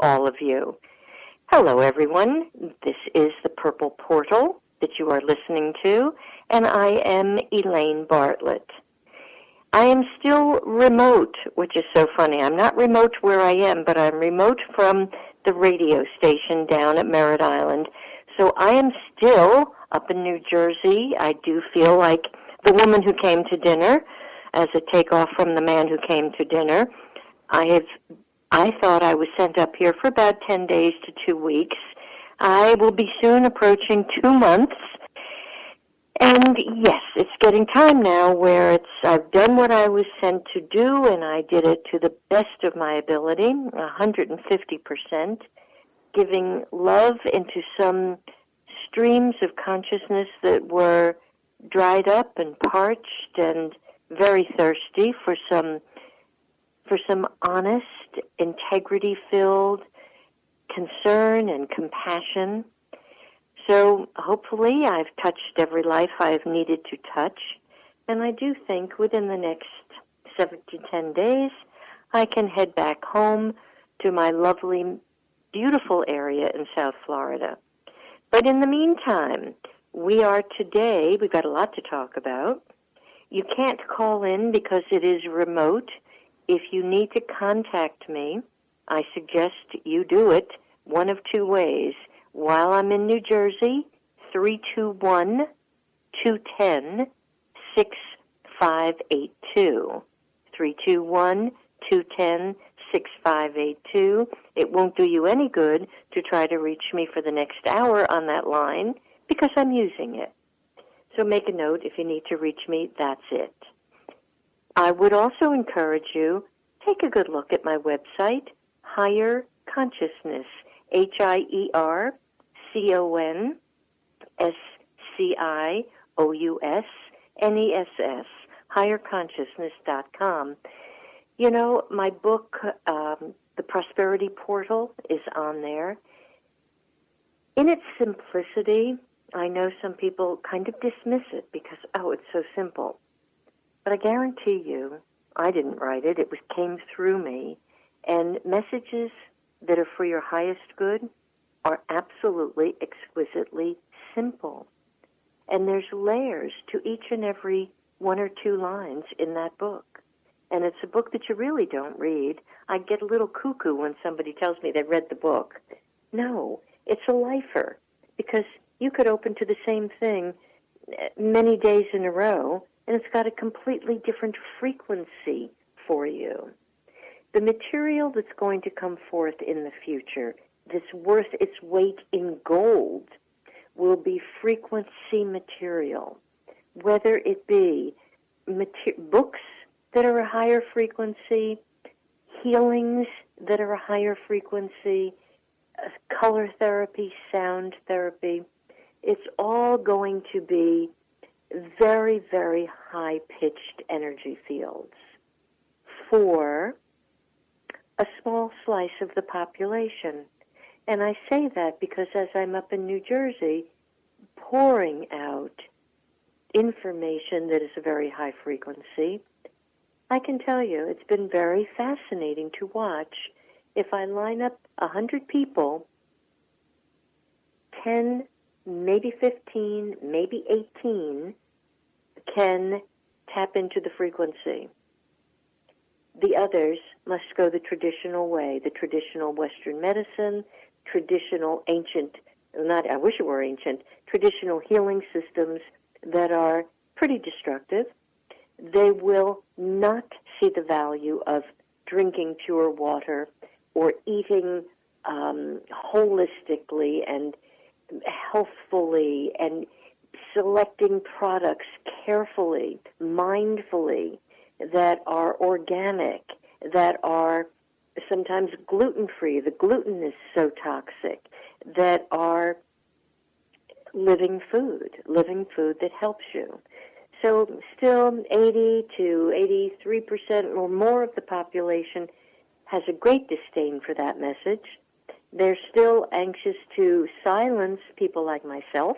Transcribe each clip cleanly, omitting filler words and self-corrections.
all of you. Hello, everyone. This is the Purple Portal that you are listening to, and I am Elaine Bartlett. I am still remote, which is so funny. I'm not remote where I am, but I'm remote from the radio station down at Merritt Island. So I am still up in New Jersey. I do feel like the woman who came to dinner, as a takeoff from the man who came to dinner. I thought I was sent up here for about 10 days to 2 weeks. I will be soon approaching 2 months. And yes, it's getting time now where I've done what I was sent to do, and I did it to the best of my ability, 150%, giving love into some streams of consciousness that were dried up and parched and very thirsty for some honest, integrity-filled concern and compassion. So hopefully I've touched every life I've needed to touch, and I do think within the next 7 to 10 days I can head back home to my lovely, beautiful area in South Florida. But in the meantime, we've got a lot to talk about. You can't call in because it is remote. If you need to contact me, I suggest you do it one of 2 ways. While I'm in New Jersey, 321-210-6582. 321-210-6582. It won't do you any good to try to reach me for the next hour on that line because I'm using it. So make a note, if you need to reach me, that's it. I would also encourage you, take a good look at my website, Higher Consciousness, HIERCONSCIOUSNESS, higherconsciousness.com. You know, my book, The Prosperity Portal, is on there. In its simplicity, I know some people kind of dismiss it because, it's so simple. But I guarantee you, I didn't write it. It came through me. And messages that are for your highest good are absolutely, exquisitely simple. And there's layers to each and every 1 or 2 lines in that book. And it's a book that you really don't read. I get a little cuckoo when somebody tells me they read the book. No, it's a lifer, because you could open to the same thing many days in a row, and it's got a completely different frequency for you. The material that's going to come forth in the future, that's worth its weight in gold, will be frequency material, whether it be books that are a higher frequency, healings that are a higher frequency, color therapy, sound therapy. It's all going to be very, very high-pitched energy fields for a small slice of the population. And I say that because as I'm up in New Jersey, pouring out information that is a very high frequency, I can tell you it's been very fascinating to watch. If I line up 100 people, 10, maybe 15, maybe 18 can tap into the frequency. The others must go the traditional way, the traditional Western medicine, traditional ancient, I wish it were ancient, traditional healing systems that are pretty destructive. They will not see the value of drinking pure water or eating holistically and healthfully and selecting products carefully, mindfully, that are organic, that are sometimes gluten-free. The gluten is so toxic, that are living food that helps you. So still 80 to 83% or more of the population has a great disdain for that message. They're still anxious to silence people like myself.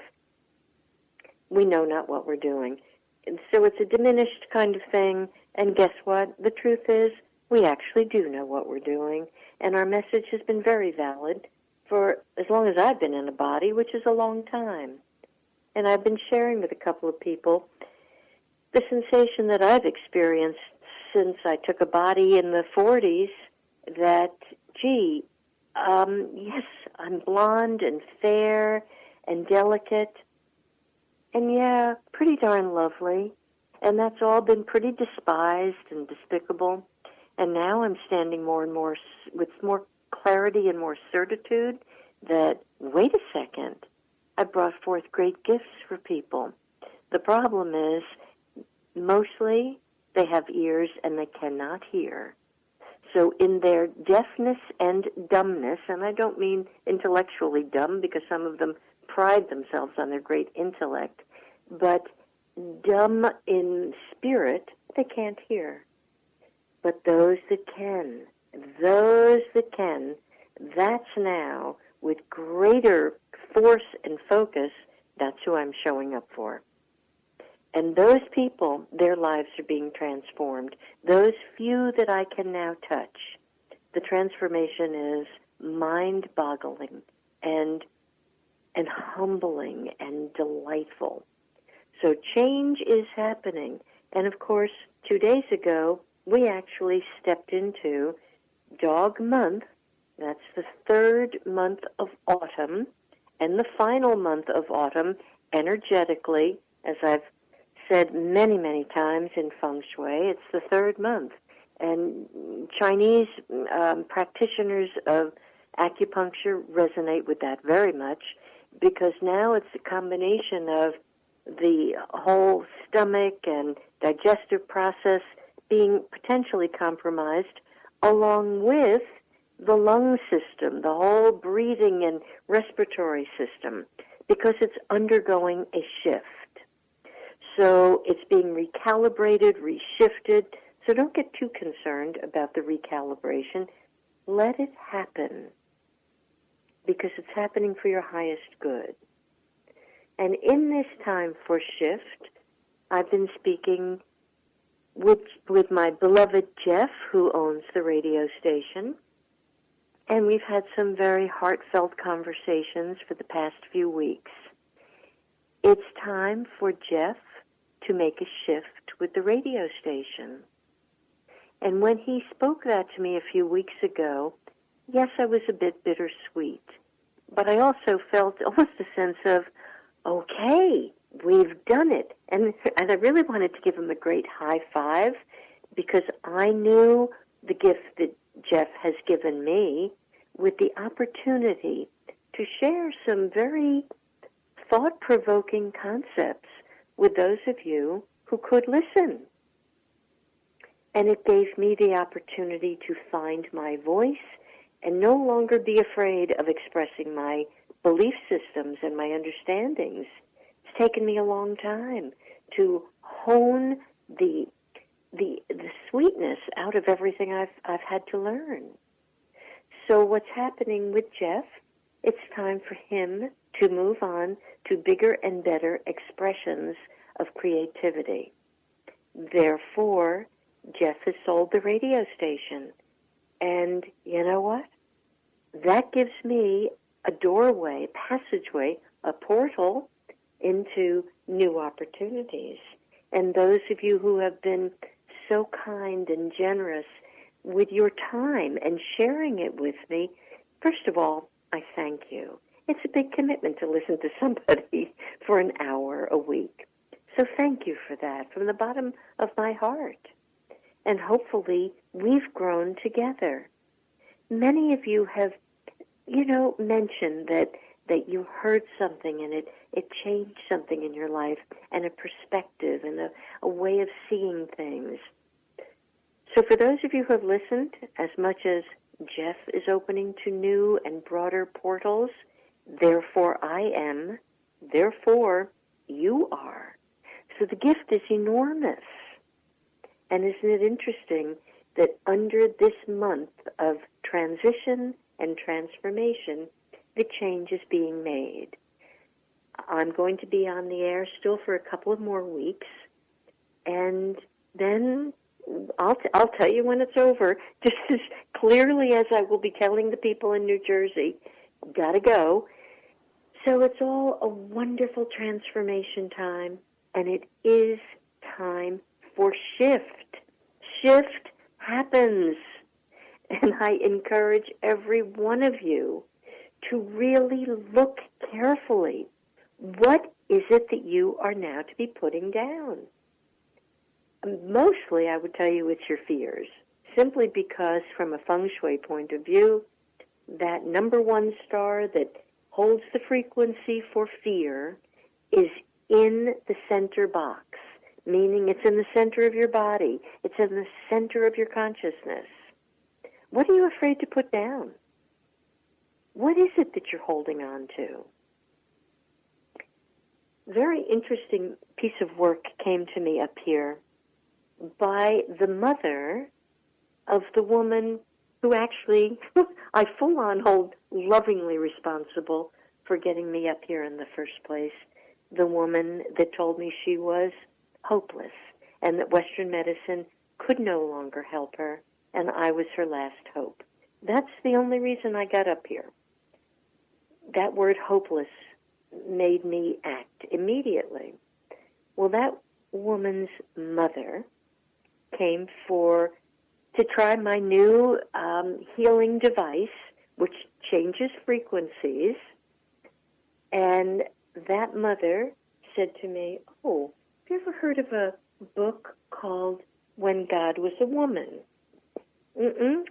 We know not what we're doing. And so it's a diminished kind of thing. And guess what? The truth is, We actually do know what we're doing, and our message has been very valid for as long as I've been in a body, which is a long time. And I've been sharing with a couple of people the sensation that I've experienced since I took a body in the 40s that, gee, yes, I'm blonde and fair and delicate, and yeah, pretty darn lovely. And that's all been pretty despised and despicable. And now I'm standing more and more with more clarity and more certitude that, wait a second, I brought forth great gifts for people. The problem is, mostly they have ears and they cannot hear. So in their deafness and dumbness, and I don't mean intellectually dumb because some of them pride themselves on their great intellect, but dumb in spirit, they can't hear. But those that can, that's now, with greater force and focus, that's who I'm showing up for. And those people, their lives are being transformed. Those few that I can now touch, the transformation is mind-boggling and humbling and delightful. So change is happening. And of course, 2 days ago, we actually stepped into Dog Month. That's the third month of autumn, and the final month of autumn, energetically, as I've said many, many times in Feng Shui, it's the third month. And Chinese practitioners of acupuncture resonate with that very much, because now it's a combination of the whole stomach and digestive process being potentially compromised, along with the lung system, the whole breathing and respiratory system, because it's undergoing a shift. So it's being recalibrated, reshifted. So don't get too concerned about the recalibration. Let it happen, because it's happening for your highest good. And in this time for shift, I've been speaking with my beloved Jeff, who owns the radio station, and we've had some very heartfelt conversations for the past few weeks. It's time for Jeff to make a shift with the radio station. And when he spoke that to me a few weeks ago, yes, I was a bit bittersweet, but I also felt almost a sense of, okay, we've done it. And I really wanted to give him a great high five, because I knew the gift that Jeff has given me with the opportunity to share some very thought-provoking concepts with those of you who could listen. And it gave me the opportunity to find my voice and no longer be afraid of expressing my belief systems and my understandings. It's taken me a long time to hone the sweetness out of everything I've had to learn. So what's happening with Jeff, it's time for him to move on to bigger and better expressions of creativity. Therefore, Jeff has sold the radio station. And you know what? That gives me a doorway, passageway, a portal into new opportunities. And those of you who have been so kind and generous with your time and sharing it with me, first of all, I thank you. It's a big commitment to listen to somebody for an hour a week. So thank you for that from the bottom of my heart. And hopefully we've grown together. Many of you have, mentioned that you heard something and it changed something in your life, and a perspective and a way of seeing things. So for those of you who have listened, as much as Jeff is opening to new and broader portals, therefore I am, therefore you are. So the gift is enormous. And isn't it interesting that under this month of transition and transformation, the change is being made? I'm going to be on the air still for a couple of more weeks, and then I'll tell you when it's over, just as clearly as I will be telling the people in New Jersey, gotta go. So it's all a wonderful transformation time, and it is time for shift. Shift happens, and I encourage every one of you to really look carefully. What is it that you are now to be putting down? Mostly, I would tell you it's your fears, simply because from a feng shui point of view, that number one star that holds the frequency for fear is in the center box, meaning it's in the center of your body. It's in the center of your consciousness. What are you afraid to put down? What is it that you're holding on to? Very interesting piece of work came to me up here by the mother of the woman who actually I full-on hold lovingly responsible for getting me up here in the first place, the woman that told me she was hopeless and that Western medicine could no longer help her, and I was her last hope. That's the only reason I got up here. That word hopeless made me act immediately. Well, that woman's mother came to try my new healing device, which changes frequencies. And that mother said to me, "Oh, have you ever heard of a book called When God Was a Woman?"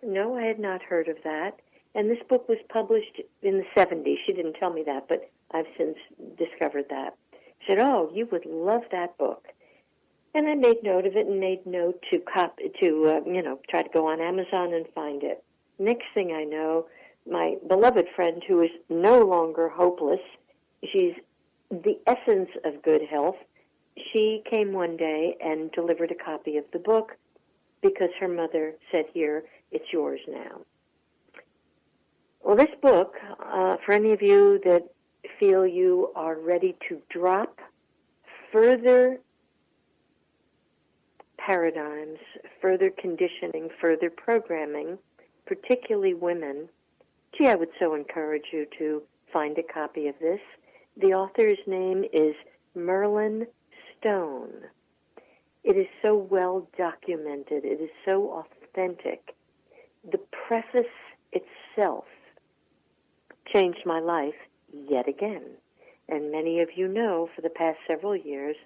No, I had not heard of that. And this book was published in the 70s. She didn't tell me that, but I've since discovered that. She said, "Oh, you would love that book." And I made note of it and made note to try to go on Amazon and find it. Next thing I know, my beloved friend, who is no longer hopeless, she's the essence of good health, she came one day and delivered a copy of the book because her mother said, "Here, it's yours now." Well, this book, for any of you that feel you are ready to drop further paradigms, further conditioning, further programming, particularly women, I would so encourage you to find a copy of this. The author's name is Merlin Stone. It is so well documented. It is so authentic. The preface itself changed my life yet again. And many of you know for the past several years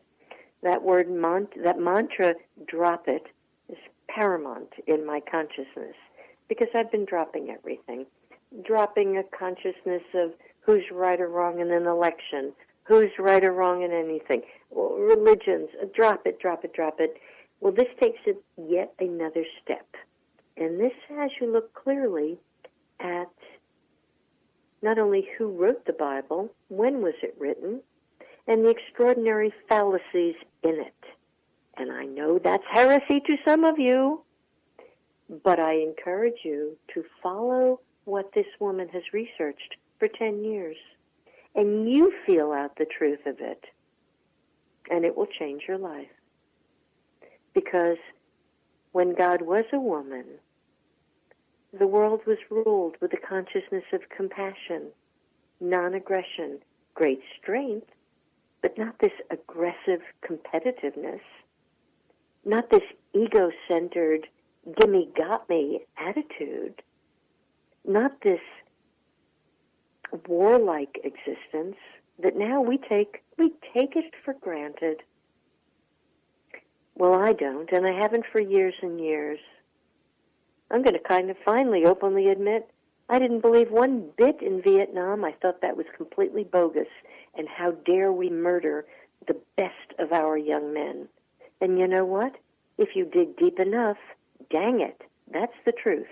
that word, that mantra, "drop it," is paramount in my consciousness because I've been dropping everything. Dropping a consciousness of who's right or wrong in an election, who's right or wrong in anything. Well, religions, drop it, drop it, drop it. Well, this takes it yet another step. And this has you look clearly at not only who wrote the Bible, when was it written, and the extraordinary fallacies in it. And I know that's heresy to some of you, but I encourage you to follow what this woman has researched for 10 years. And you feel out the truth of it, and it will change your life. Because when God was a woman, the world was ruled with a consciousness of compassion, non-aggression, great strength, but not this aggressive competitiveness, not this ego-centered, gimme, got me attitude, not this warlike existence that now we take it for granted. Well, I don't, and I haven't for years and years. I'm going to kind of finally openly admit I didn't believe one bit in Vietnam. I thought that was completely bogus. And how dare we murder the best of our young men? And you know what? If you dig deep enough, dang it, that's the truth.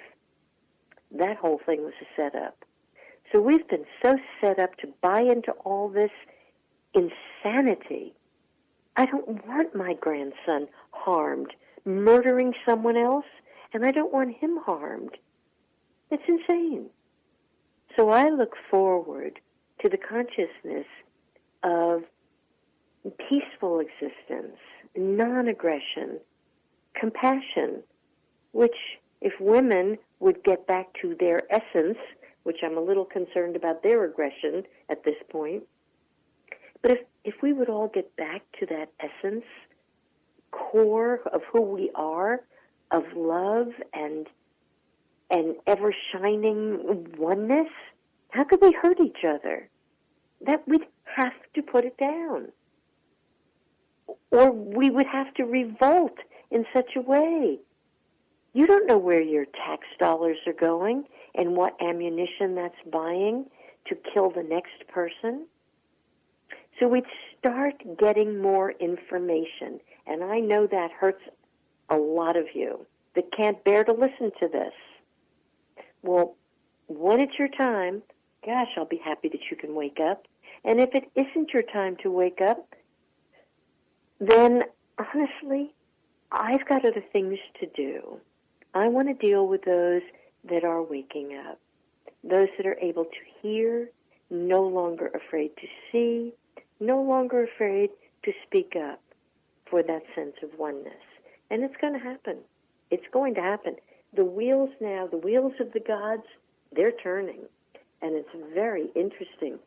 That whole thing was a setup. So we've been so set up to buy into all this insanity. I don't want my grandson harmed, murdering someone else, and I don't want him harmed. It's insane. So I look forward to the consciousness of peaceful existence, non-aggression, compassion, which if women would get back to their essence, which I'm a little concerned about their aggression at this point, but if we would all get back to that essence, core of who we are, of love and ever shining oneness, how could we hurt each other? That we'd have to put it down. Or we would have to revolt in such a way. You don't know where your tax dollars are going and what ammunition that's buying to kill the next person. So we'd start getting more information. And I know that hurts a lot of you that can't bear to listen to this. Well, when it's your time, gosh, I'll be happy that you can wake up. And if it isn't your time to wake up, then honestly, I've got other things to do. I want to deal with those that are waking up, those that are able to hear, no longer afraid to see, no longer afraid to speak up for that sense of oneness. And it's going to happen. It's going to happen. The wheels now, the wheels of the gods, they're turning. And it's very interesting.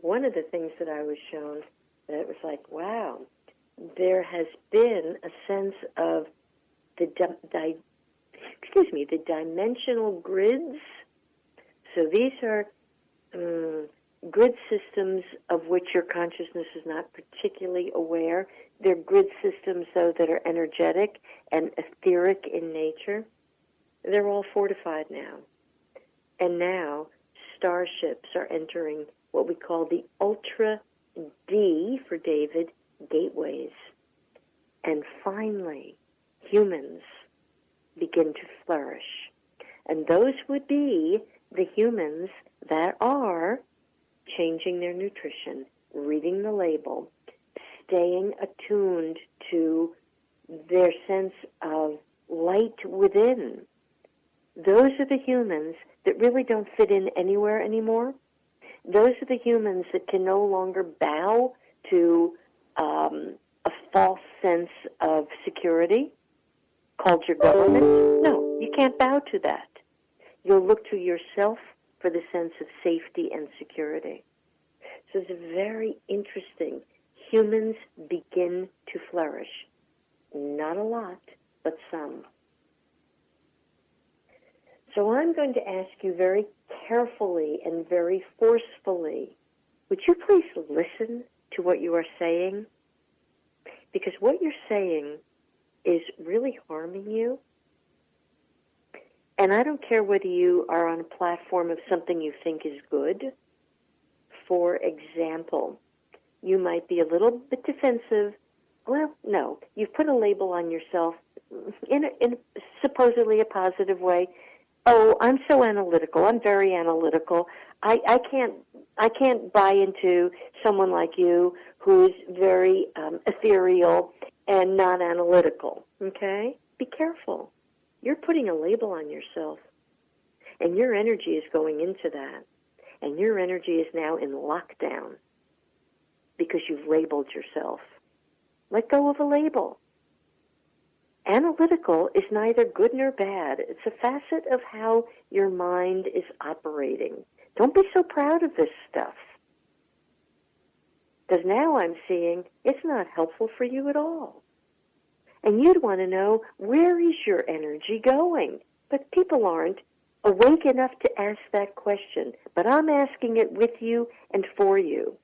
One of the things that I was shown that it was like, wow, there has been a sense of the dimensional grids. So these are grid systems of which your consciousness is not particularly aware. They're grid systems, though, that are energetic and etheric in nature. They're all fortified now. And now starships are entering what we call the Ultra D for David gateways. And finally, humans begin to flourish. And those would be the humans that are changing their nutrition, reading the label, staying attuned to their sense of light within. Those are the humans that really don't fit in anywhere anymore. Those are the humans that can no longer bow to a false sense of security called your government. No, you can't bow to that. You'll look to yourself for the sense of safety and security. So it's very interesting. Humans begin to flourish. Not a lot, but some. So I'm going to ask you very carefully and very forcefully, would you please listen to what you are saying? Because what you're saying is really harming you. And I don't care whether you are on a platform of something you think is good. For example, you might be a little bit defensive. Well, no, you've put a label on yourself in supposedly a positive way. Oh, I'm so analytical. I'm very analytical. I can't buy into someone like you who's very ethereal and not analytical. Okay? Be careful. You're putting a label on yourself, and your energy is going into that, and your energy is now in lockdown because you've labeled yourself. Let go of a label. Analytical is neither good nor bad. It's a facet of how your mind is operating. Don't be so proud of this stuff. Because now I'm seeing it's not helpful for you at all. And you'd want to know, where is your energy going? But people aren't awake enough to ask that question. But I'm asking it with you and for you.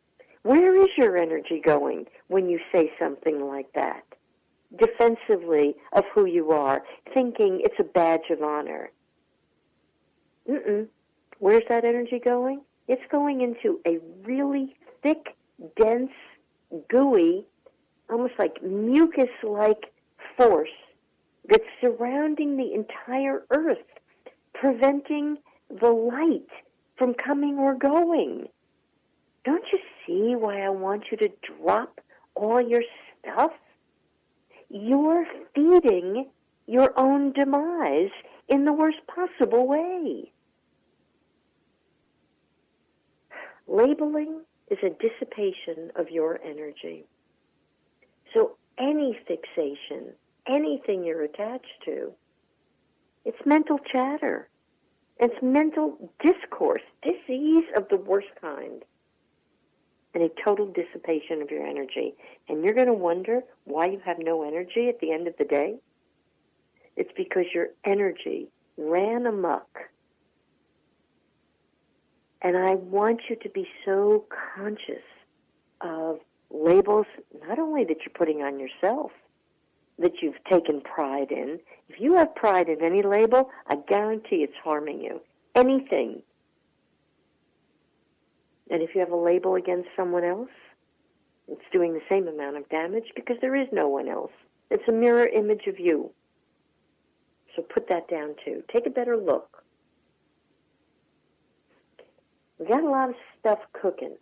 Where is your energy going when you say something like that? Defensively of who you are, thinking it's a badge of honor. Where's that energy going? It's going into a really thick, dense, gooey, almost like mucus-like force that's surrounding the entire earth, preventing the light from coming or going. Don't you see why I want you to drop all your stuff? You're feeding your own demise in the worst possible way. Labeling is a dissipation of your energy. So any fixation, anything you're attached to. It's mental chatter. It's mental discourse, disease of the worst kind, and a total dissipation of your energy. And you're going to wonder why you have no energy at the end of the day? It's because your energy ran amok. And I want you to be so conscious of labels, not only that you're putting on yourself, that you've taken pride in. If you have pride in any label, I guarantee it's harming you. Anything. And if you have a label against someone else, it's doing the same amount of damage because there is no one else. It's a mirror image of you. So put that down too. Take a better look. We got a lot of stuff cooking.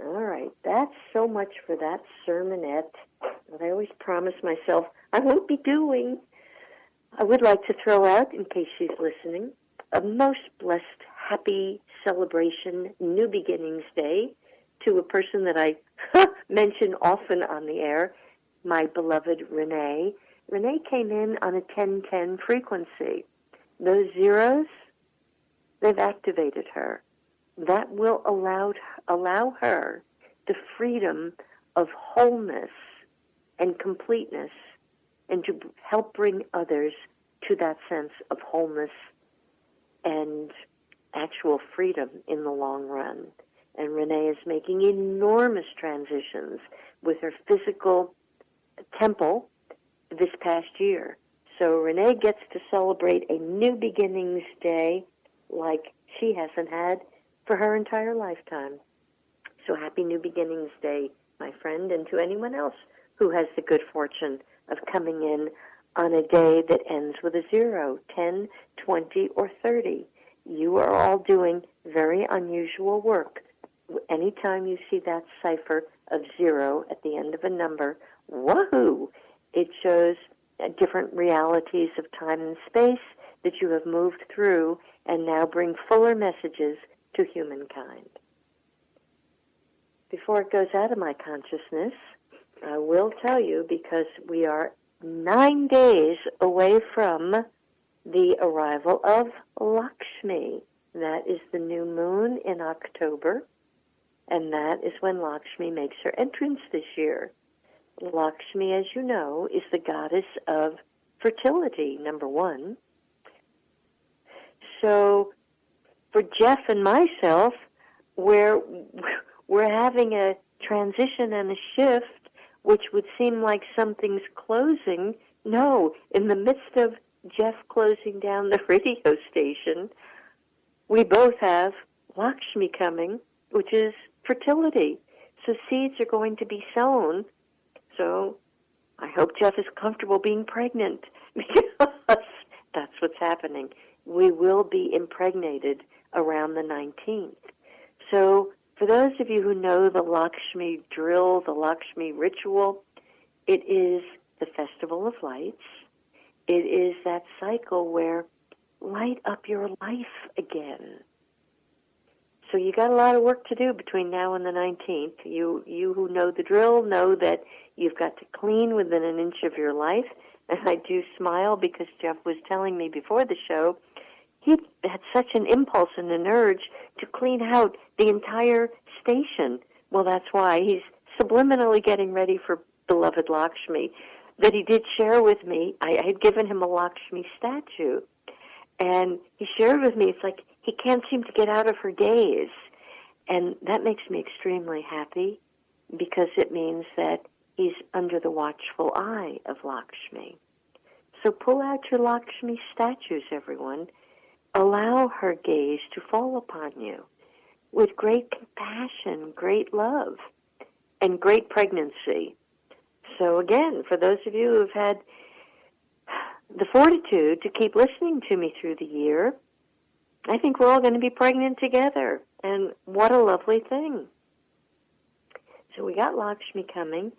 All right, that's so much for that sermonette that I always promise myself I won't be doing. I would like to throw out, in case she's listening, a most blessed, happy celebration, New Beginnings Day, to a person that I mention often on the air, my beloved Renee. Renee came in on a 1010 frequency. Those zeros, they've activated her. That will allow her the freedom of wholeness and completeness, and to help bring others to that sense of wholeness and actual freedom in the long run. And Renee is making enormous transitions with her physical temple this past year. So Renee gets to celebrate a New Beginnings Day like she hasn't had for her entire lifetime. So happy New Beginnings Day, my friend, and to anyone else who has the good fortune of coming in on a day that ends with a 0, 10, 20, or 30. You are all doing very unusual work. Anytime you see that cipher of 0 at the end of a number, woohoo! It shows different realities of time and space that you have moved through and now bring fuller messages to humankind. Before it goes out of my consciousness, I will tell you, because we are 9 days away from the arrival of Lakshmi. That is the new moon in October, and that is when Lakshmi makes her entrance this year. Lakshmi, as you know, is the goddess of fertility, number one. So for Jeff and myself, we're having a transition and a shift, which would seem like something's closing. No, in the midst of Jeff closing down the radio station, we both have Lakshmi coming, which is fertility. So seeds are going to be sown. So I hope Jeff is comfortable being pregnant, because that's what's happening. We will be impregnated around the 19th. So for those of you who know the Lakshmi drill, the Lakshmi ritual, it is the Festival of Lights. It is that cycle where light up your life again. So you got a lot of work to do between now and the 19th. You who know the drill know that you've got to clean within an inch of your life. And I do smile because Jeff was telling me before the show he had such an impulse and an urge to clean out the entire station. Well, that's why he's subliminally getting ready for beloved Lakshmi. That he did share with me, I had given him a Lakshmi statue, and he shared with me, it's like he can't seem to get out of her gaze. And that makes me extremely happy, because it means that he's under the watchful eye of Lakshmi. So pull out your Lakshmi statues, everyone. Allow her gaze to fall upon you with great compassion, great love, and great pregnancy. So again, for those of you who have had the fortitude to keep listening to me through the year, I think we're all going to be pregnant together. And what a lovely thing. So we got Lakshmi coming.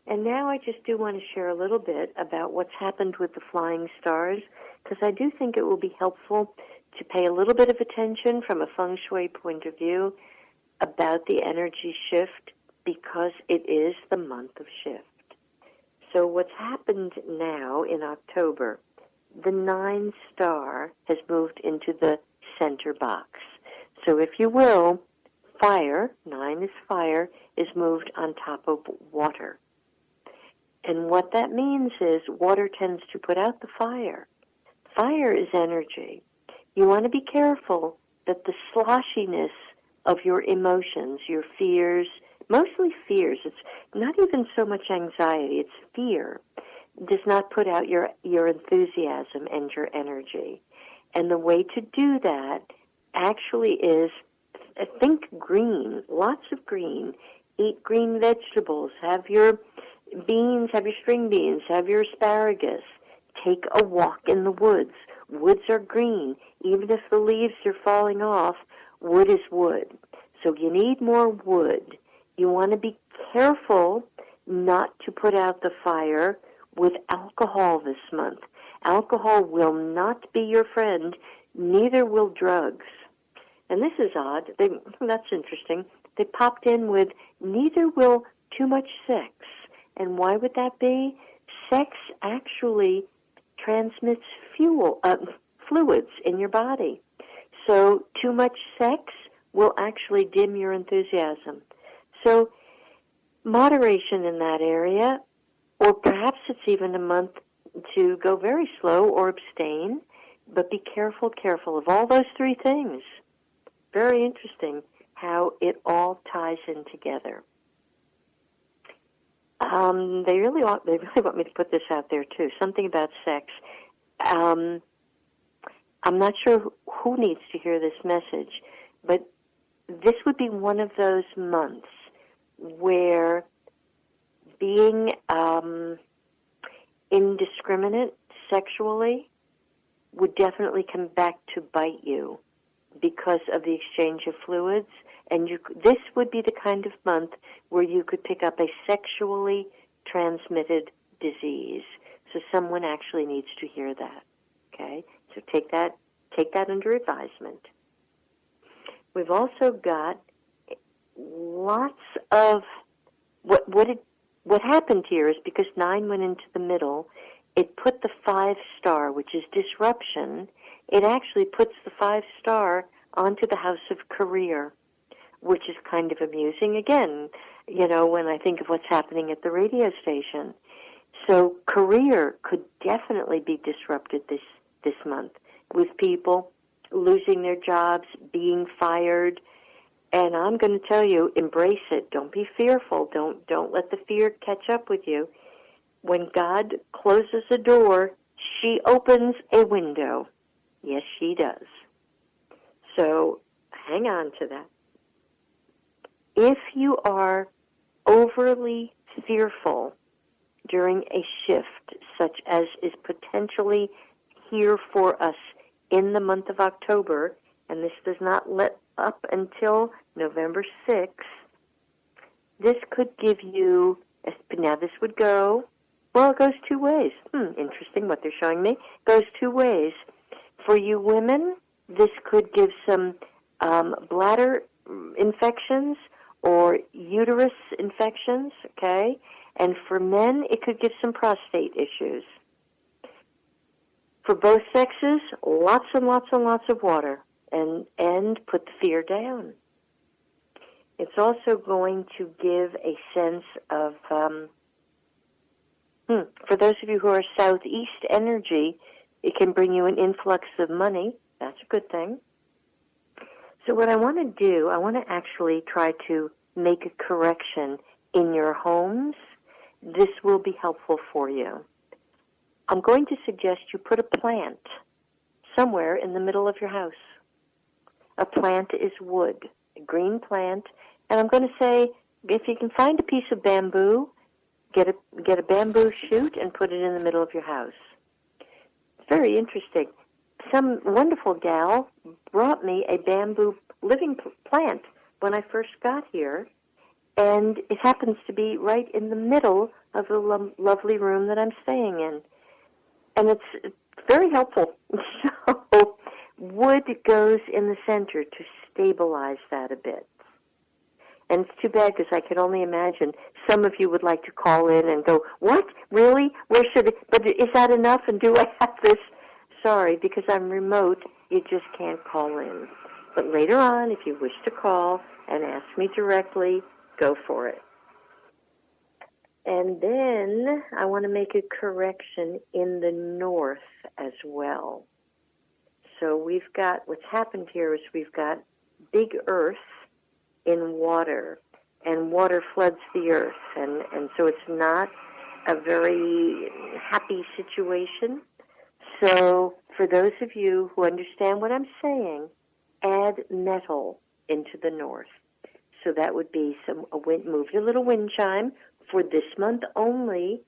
And now I just do want to share a little bit about what's happened with the flying stars, because I do think it will be helpful to pay a little bit of attention from a feng shui point of view about the energy shift, because it is the month of shift. So what's happened now in October, the 9 star has moved into the center box. So if you will, fire, 9 is fire, is moved on top of water. And what that means is water tends to put out the fire. Fire is energy. You want to be careful that the sloshiness of your emotions, your fears, mostly fears, it's not even so much anxiety, it's fear, does not put out your enthusiasm and your energy. And the way to do that actually is, think green, lots of green. Eat green vegetables. Have your beans, have your string beans, have your asparagus. Take a walk in the woods. Woods are green. Even if the leaves are falling off, wood is wood. So you need more wood. You want to be careful not to put out the fire with alcohol this month. Alcohol will not be your friend, neither will drugs. And this is odd. That's interesting. They popped in with neither will too much sex. And why would that be? Sex actually transmits fluids in your body. So too much sex will actually dim your enthusiasm. So moderation in that area, or perhaps it's even a month to go very slow or abstain, but be careful of all those 3 things. Very interesting how it all ties in together. They really want me to put this out there too. Something about sex. I'm not sure who needs to hear this message, but this would be one of those months where being indiscriminate sexually would definitely come back to bite you because of the exchange of fluids. And this would be the kind of month where you could pick up a sexually transmitted disease. So someone actually needs to hear that. Okay? So take that under advisement. We've also got lots of what happened here is because 9 went into the middle, it put the 5 star, which is disruption, it actually puts the 5 star onto the house of career, which is kind of amusing. Again, when I think of what's happening at the radio station. So career could definitely be disrupted this month with people losing their jobs, being fired. And I'm going to tell you, embrace it. Don't be fearful. Don't let the fear catch up with you. When God closes a door, she opens a window. Yes, she does. So hang on to that. If you are overly fearful during a shift, such as is potentially here for us in the month of October, and this does not let up until November 6th, this could give you, now this would go, well, it goes 2 ways. Interesting what they're showing me. It goes 2 ways. For you women, this could give some bladder infections or uterus infections, okay? And for men, it could give some prostate issues. For both sexes, lots and lots and lots of water and put the fear down. It's also going to give a sense of, for those of you who are southeast energy, it can bring you an influx of money. That's a good thing. So what I want to do, I want to actually try to make a correction in your homes. This will be helpful for you. I'm going to suggest you put a plant somewhere in the middle of your house. A plant is wood, a green plant. And I'm going to say, if you can find a piece of bamboo, get a bamboo shoot and put it in the middle of your house. It's very interesting. Some wonderful gal brought me a bamboo living plant when I first got here, and it happens to be right in the middle of the lovely room that I'm staying in. And it's very helpful. So wood goes in the center to stabilize that a bit. And it's too bad because I could only imagine some of you would like to call in and go, what? Really? Where should it? But is that enough? And do I have this? Sorry, because I'm remote, you just can't call in. But later on, if you wish to call and ask me directly, go for it. And then I want to make a correction in the north as well. So we've got, what's happened here is we've got big earth in water, and water floods the earth, and so it's not a very happy situation. So for those of you who understand what I'm saying, add metal into the north. So that would be move your little wind chime for this month only.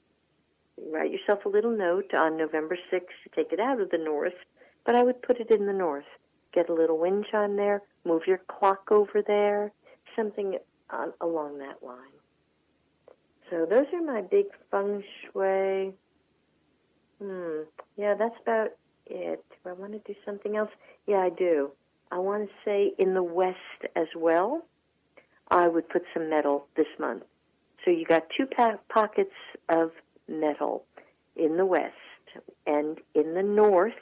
Write yourself a little note on November 6th to take it out of the north, but I would put it in the north. Get a little wind chime there, move your clock over there, something along that line. So those are my big feng shui. Yeah, that's about it. Do I want to do something else? Yeah, I do. I want to say in the west as well, I would put some metal this month. So you got two pockets of metal in the west and in the north.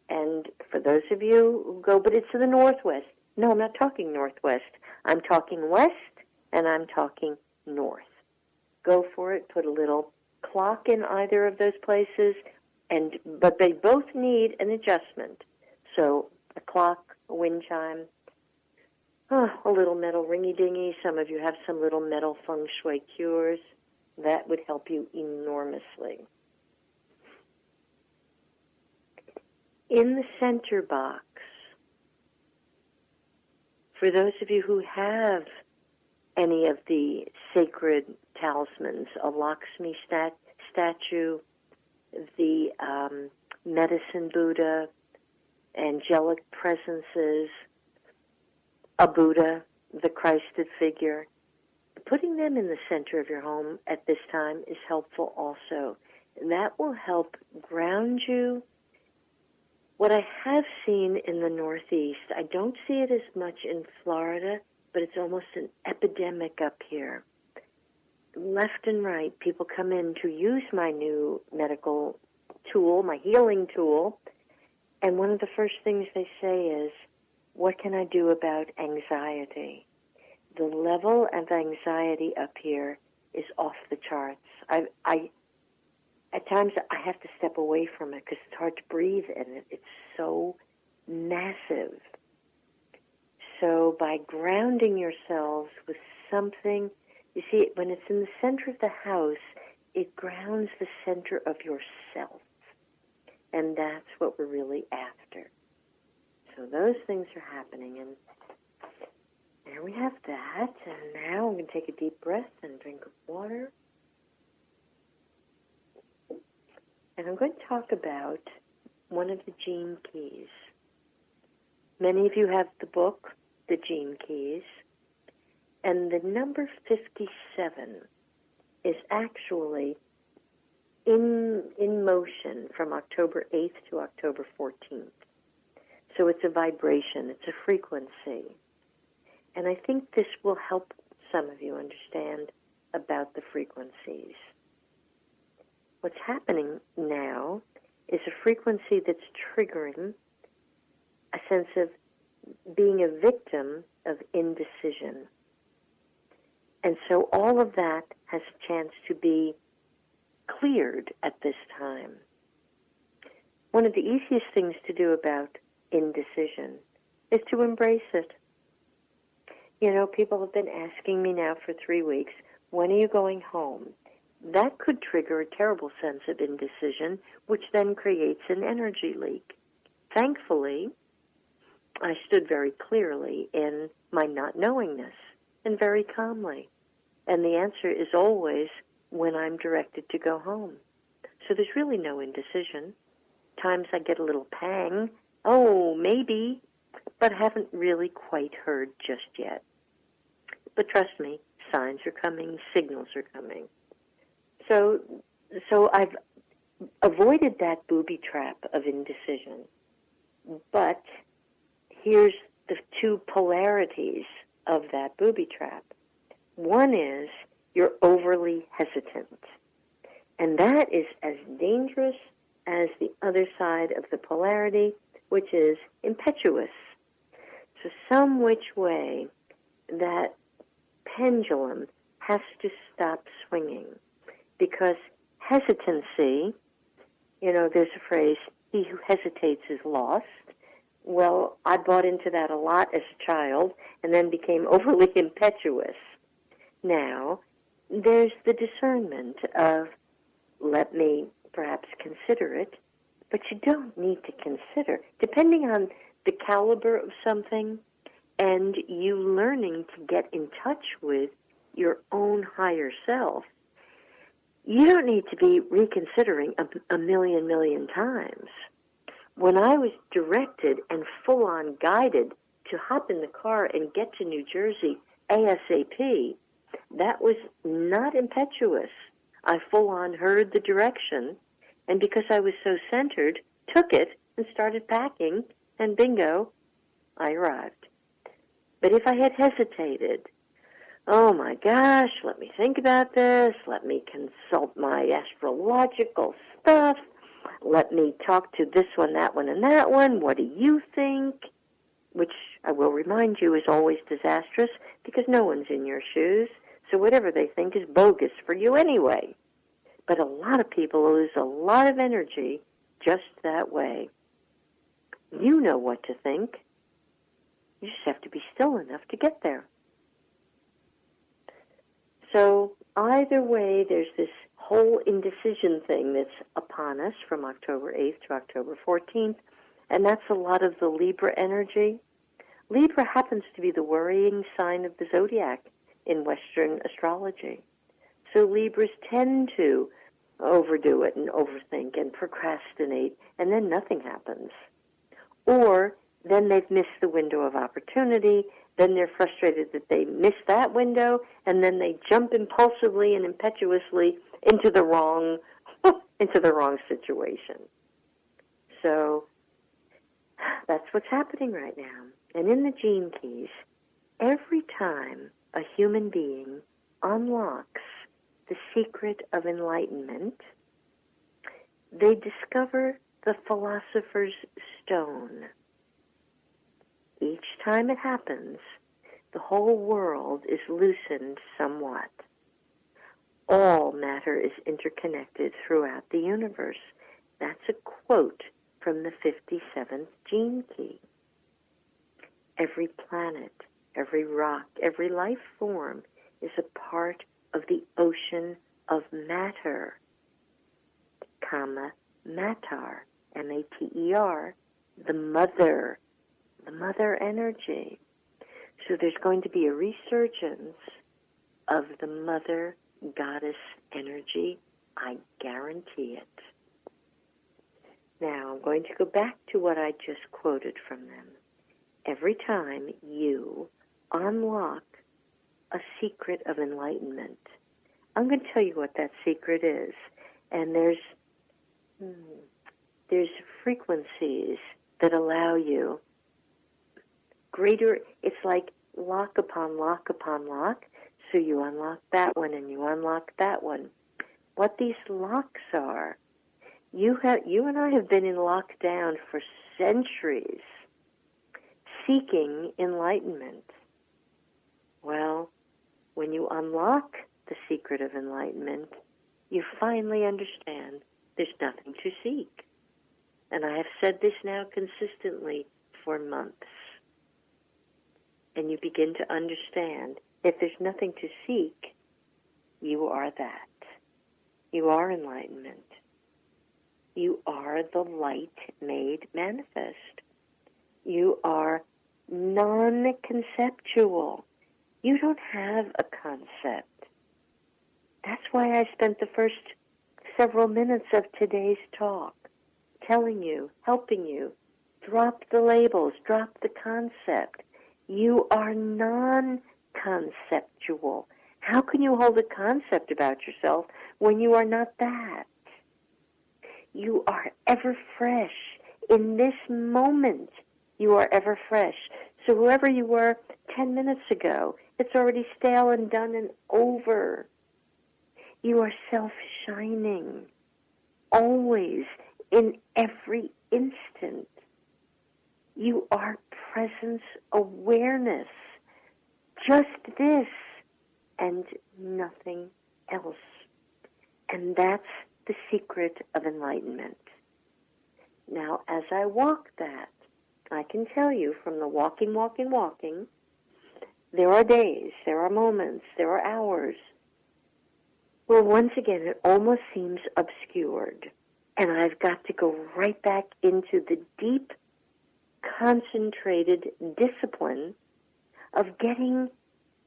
And for those of you who go, but it's in the northwest. No, I'm not talking northwest. I'm talking west and I'm talking north. Go for it. Put a little clock in either of those places, but they both need an adjustment. So a clock, a wind chime, a little metal ringy-dingy. Some of you have some little metal feng shui cures. That would help you enormously. In the center box, for those of you who have any of the sacred talismans, a Lakshmi statue, the medicine Buddha, angelic presences, a Buddha, the Christed figure, putting them in the center of your home at this time is helpful also. And that will help ground you. What I have seen in the Northeast, I don't see it as much in Florida, but it's almost an epidemic up here. Left and right, people come in to use my new medical tool, my healing tool, and one of the first things they say is, what can I do about anxiety? The level of anxiety up here is off the charts. At times I have to step away from it because it's hard to breathe in it. It's so massive. So by grounding yourselves with something, you see, when it's in the center of the house, it grounds the center of yourself. And that's what we're really after. So those things are happening. And there we have that. And now I'm going to take a deep breath and drink of water. And I'm going to talk about one of the gene keys. Many of you have the book, The Gene Keys, and the number 57 is actually in motion from October 8th to October 14th. So it's a vibration, it's a frequency. And I think this will help some of you understand about the frequencies. What's happening now is a frequency that's triggering a sense of being a victim of indecision. And so all of that has a chance to be cleared at this time. One of the easiest things to do about indecision is to embrace it. You know, people have been asking me now for 3 weeks, when are you going home? That could trigger a terrible sense of indecision, which then creates an energy leak. Thankfully, I stood very clearly in my not knowingness and very calmly. And the answer is always when I'm directed to go home. So there's really no indecision. Times I get a little pang, oh, maybe, but haven't really quite heard just yet. But trust me, signs are coming, signals are coming. So I've avoided that booby trap of indecision. But here's the two polarities of that booby trap. One is you're overly hesitant. And that is as dangerous as the other side of the polarity, which is impetuous. So some which way that pendulum has to stop swinging, because hesitancy, there's a phrase, he who hesitates is lost. Well, I bought into that a lot as a child and then became overly impetuous. Now, there's the discernment of, let me perhaps consider it, but you don't need to consider. Depending on the caliber of something and you learning to get in touch with your own higher self, you don't need to be reconsidering a million times. When I was directed and full-on guided to hop in the car and get to New Jersey ASAP, that was not impetuous. I full-on heard the direction, and because I was so centered, took it and started packing, and bingo, I arrived. But if I had hesitated, oh my gosh, let me think about this, let me consult my astrological stuff, let me talk to this one, that one, and that one, what do you think? Which I will remind you is always disastrous because no one's in your shoes, so whatever they think is bogus for you anyway. But a lot of people lose a lot of energy just that way. You know what to think. You just have to be still enough to get there. So either way, there's this whole indecision thing that's upon us from October 8th to October 14th, and that's a lot of the Libra energy. Libra happens to be the worrying sign of the zodiac in Western astrology. So Libras tend to overdo it and overthink and procrastinate, and then nothing happens. Or then they've missed the window of opportunity, then they're frustrated that they missed that window, and then they jump impulsively and impetuously into the wrong situation. So that's what's happening right now. And in the Gene Keys, every time a human being unlocks the secret of enlightenment, they discover the philosopher's stone. Each time it happens, the whole world is loosened somewhat. All matter is interconnected throughout the universe. That's a quote from the 57th Gene Key. Every planet, every rock, every life form is a part of the ocean of matter, matter, M-A-T-E-R, the mother energy. So there's going to be a resurgence of the mother goddess energy. I guarantee it. Now, I'm going to go back to what I just quoted from them. Every time you unlock a secret of enlightenment, I'm going to tell you what that secret is. And there's frequencies that allow you greater, it's like lock upon lock upon lock. So you unlock that one and you unlock that one. What these locks are, you and I have been in lockdown for centuries, seeking enlightenment. Well, when you unlock the secret of enlightenment, you finally understand there's nothing to seek. And I have said this now consistently for months. And you begin to understand if there's nothing to seek, you are that. You are enlightenment. You are the light made manifest. You are non-conceptual. You don't have a concept. That's why I spent the first several minutes of today's talk telling you, helping you, drop the labels, drop the concept. You are non-conceptual. How can you hold a concept about yourself when you are not that? You are ever fresh. In this moment, you are ever fresh. So whoever you were 10 minutes ago, it's already stale and done and over. You are self-shining, always, in every instant. You are presence awareness, just this and nothing else. And that's the secret of enlightenment. Now, as I walk that, I can tell you from the walking, there are days, there are moments, there are hours where once again it almost seems obscured. And I've got to go right back into the deep, concentrated discipline of getting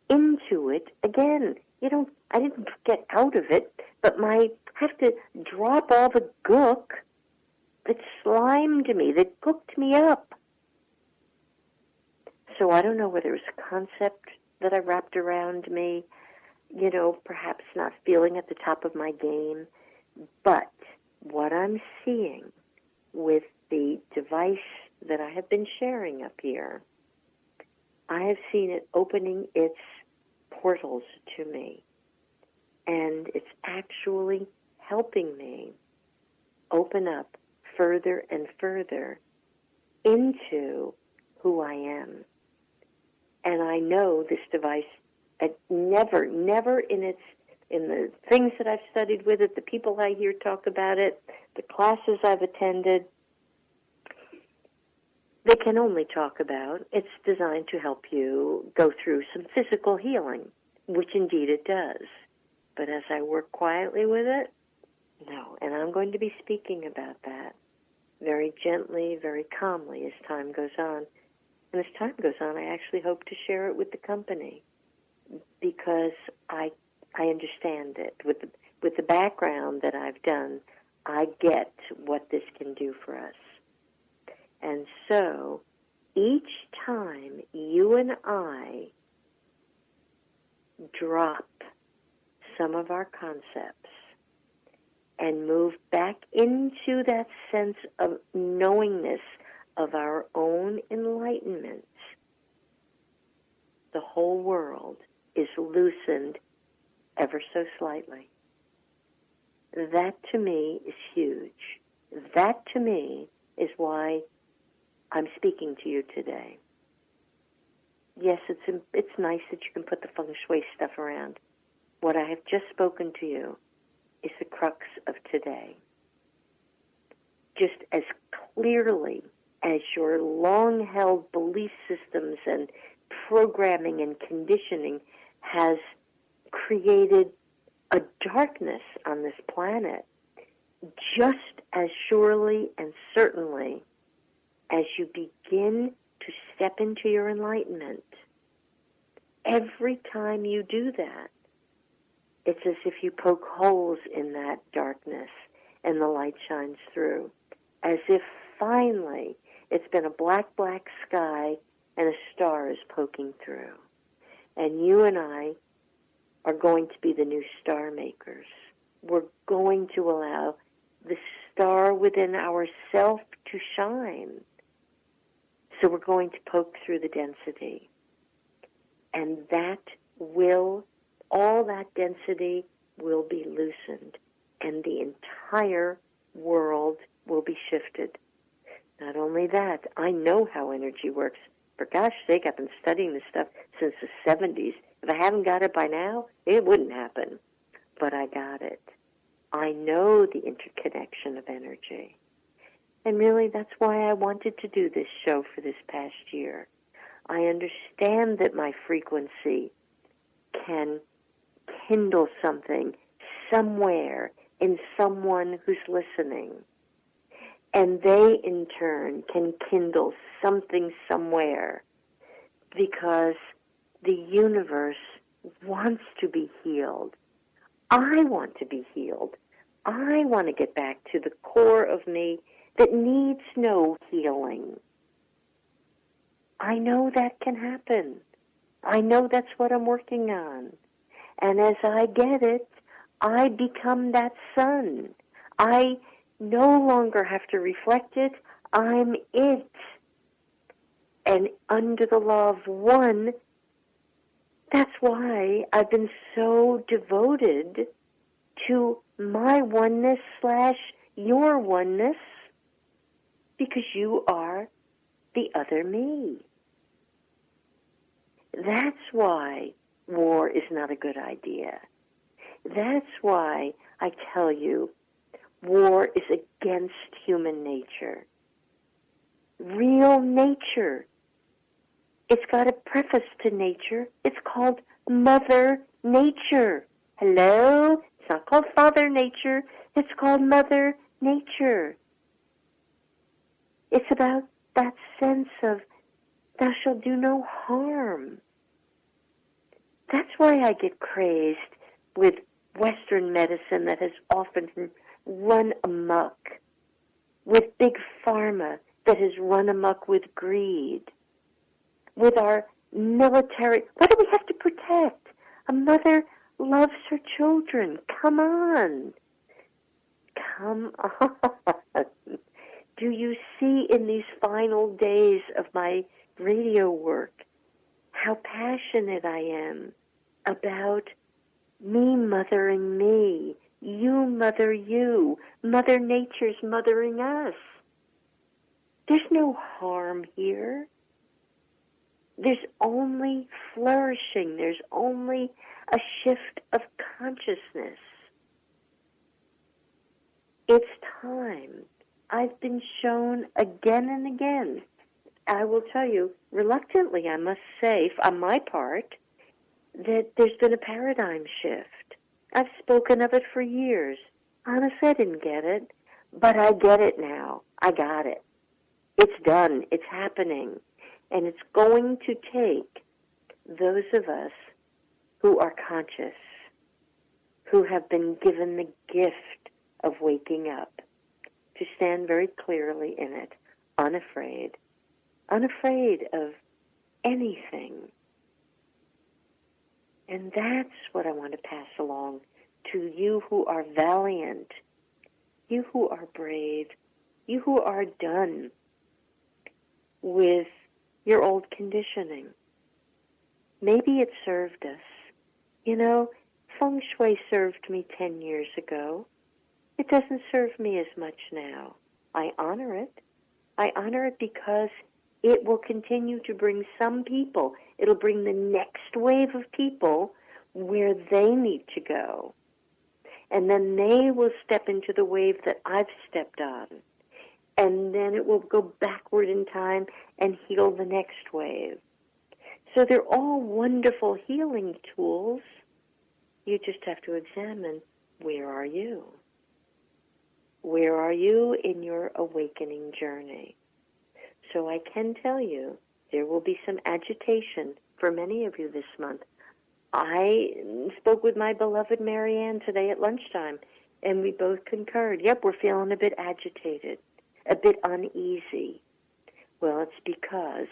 into it again. I didn't get out of it, but I have to drop all the gook that slimed me, that cooked me up. So I don't know whether it was a concept that I wrapped around me, perhaps not feeling at the top of my game, but what I'm seeing with the device that I have been sharing up here, I have seen it opening its portals to me, and it's actually helping me open up further and further into who I am. And I know this device, never in the things that I've studied with it, the people I hear talk about it, the classes I've attended, they can only talk about it's designed to help you go through some physical healing, which indeed it does. But as I work quietly with it, no. And I'm going to be speaking about that very gently, very calmly as time goes on. And as time goes on, I actually hope to share it with the company because I understand it. With the background that I've done, I get what this can do for us. And so each time you and I drop some of our concepts and move back into that sense of knowingness of our own enlightenment, the whole world is loosened ever so slightly. That to me is huge. That to me is why I'm speaking to you today. Yes, it's nice that you can put the feng shui stuff around. What I have just spoken to you is the crux of today. Just as clearly as your long-held belief systems and programming and conditioning has created a darkness on this planet, just as surely and certainly as you begin to step into your enlightenment, every time you do that, it's as if you poke holes in that darkness and the light shines through, as if finally it's been a black sky and a star is poking through. And you and I are going to be the new star makers. We're going to allow the star within ourselves to shine. So we're going to poke through the density. And all that density will be loosened. And the entire world will be shifted. Not only that, I know how energy works. For gosh sake, I've been studying this stuff since the 70s. If I haven't got it by now, it wouldn't happen. But I got it. I know the interconnection of energy. And really, that's why I wanted to do this show for this past year. I understand that my frequency can kindle something somewhere in someone who's listening. And they, in turn, can kindle something somewhere because the universe wants to be healed. I want to be healed. I want to get back to the core of me that needs no healing. I know that can happen. I know that's what I'm working on. And as I get it, I become that sun. I no longer have to reflect it. I'm it. And under the law of one, that's why I've been so devoted to my oneness / your oneness, because you are the other me. That's why war is not a good idea. That's why I tell you, war is against human nature. Real nature. It's got a preface to nature. It's called Mother Nature. Hello? It's not called Father Nature. It's called Mother Nature. It's about that sense of thou shalt do no harm. That's why I get crazed with Western medicine that has often run amok, with big pharma that has run amok with greed, with our military. What do we have to protect? A mother loves her children. Come on. Come on. Do you see in these final days of my radio work how passionate I am about me mothering me, you mother you, Mother Nature's mothering us. There's no harm here. There's only flourishing. There's only a shift of consciousness. It's time. I've been shown again and again, I will tell you, reluctantly, I must say, on my part, that there's been a paradigm shift. I've spoken of it for years. Honestly, I didn't get it, but I get it now. I got it. It's done. It's happening. And it's going to take those of us who are conscious, who have been given the gift of waking up, to stand very clearly in it, unafraid of anything. And that's what I want to pass along to you who are valiant, you who are brave, you who are done with your old conditioning. Maybe it served us. You know, feng shui served me 10 years ago. It doesn't serve me as much now. I honor it. I honor it because it will continue to bring some people. It'll bring the next wave of people where they need to go. And then they will step into the wave that I've stepped on. And then it will go backward in time and heal the next wave. So they're all wonderful healing tools. You just have to examine, where are you? Where are you in your awakening journey? So I can tell you, there will be some agitation for many of you this month. I spoke with my beloved Marianne today at lunchtime, and we both concurred. Yep, we're feeling a bit agitated, a bit uneasy. Well, it's because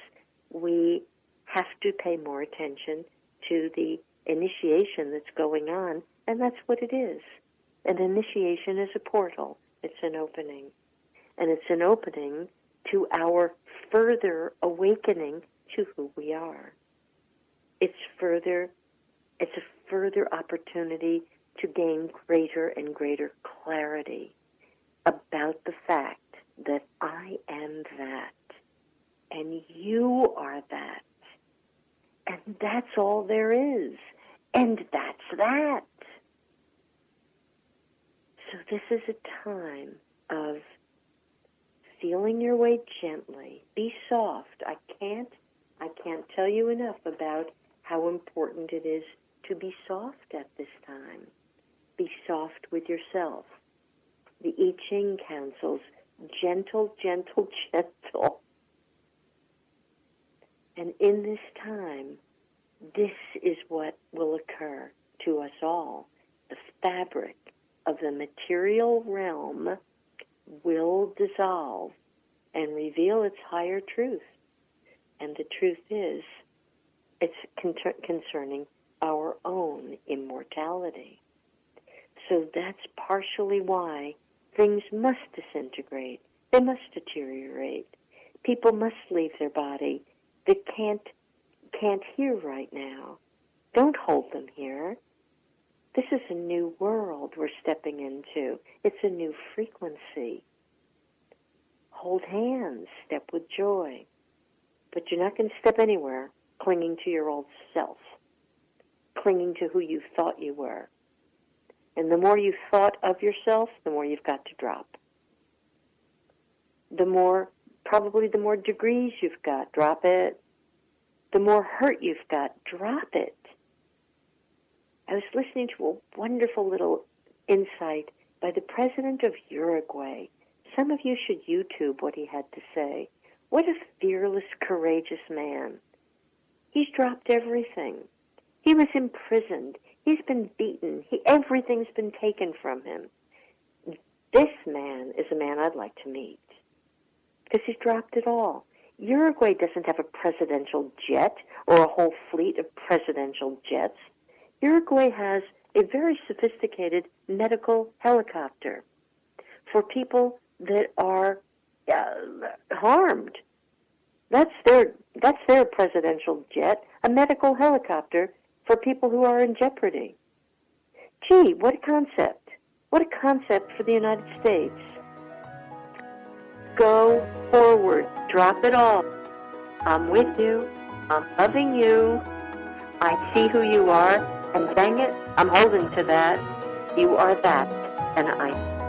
we have to pay more attention to the initiation that's going on, and that's what it is. An initiation is a portal. It's an opening. And it's an opening to our further awakening to who we are. It's a further opportunity to gain greater and greater clarity about the fact that I am that, and you are that, and that's all there is, and that's that. So this is a time of feeling your way gently. Be soft. I can't tell you enough about how important it is to be soft at this time. Be soft with yourself. The I Ching counsels, gentle, gentle, gentle. And in this time, this is what will occur to us all. The fabric of the material realm will dissolve and reveal its higher truth. And the truth is, it's concerning our own immortality. So that's partially why things must disintegrate. They must deteriorate. People must leave their body that can't hear right now. Don't hold them here. This is a new world we're stepping into. It's a new frequency. Hold hands, step with joy. But you're not going to step anywhere clinging to your old self, clinging to who you thought you were. And the more you thought of yourself, the more you've got to drop. Probably the more degrees you've got, drop it. The more hurt you've got, drop it. I was listening to a wonderful little insight by the president of Uruguay. Some of you should YouTube what he had to say. What a fearless, courageous man. He's dropped everything. He was imprisoned. He's been beaten. Everything's been taken from him. This man is a man I'd like to meet because he's dropped it all. Uruguay doesn't have a presidential jet or a whole fleet of presidential jets. Uruguay has a very sophisticated medical helicopter for people that are harmed. That's their presidential jet, a medical helicopter for people who are in jeopardy. Gee, what a concept. What a concept for the United States. Go forward. Drop it all. I'm with you. I'm loving you. I see who you are. And dang it, I'm holding to that. You are that. And I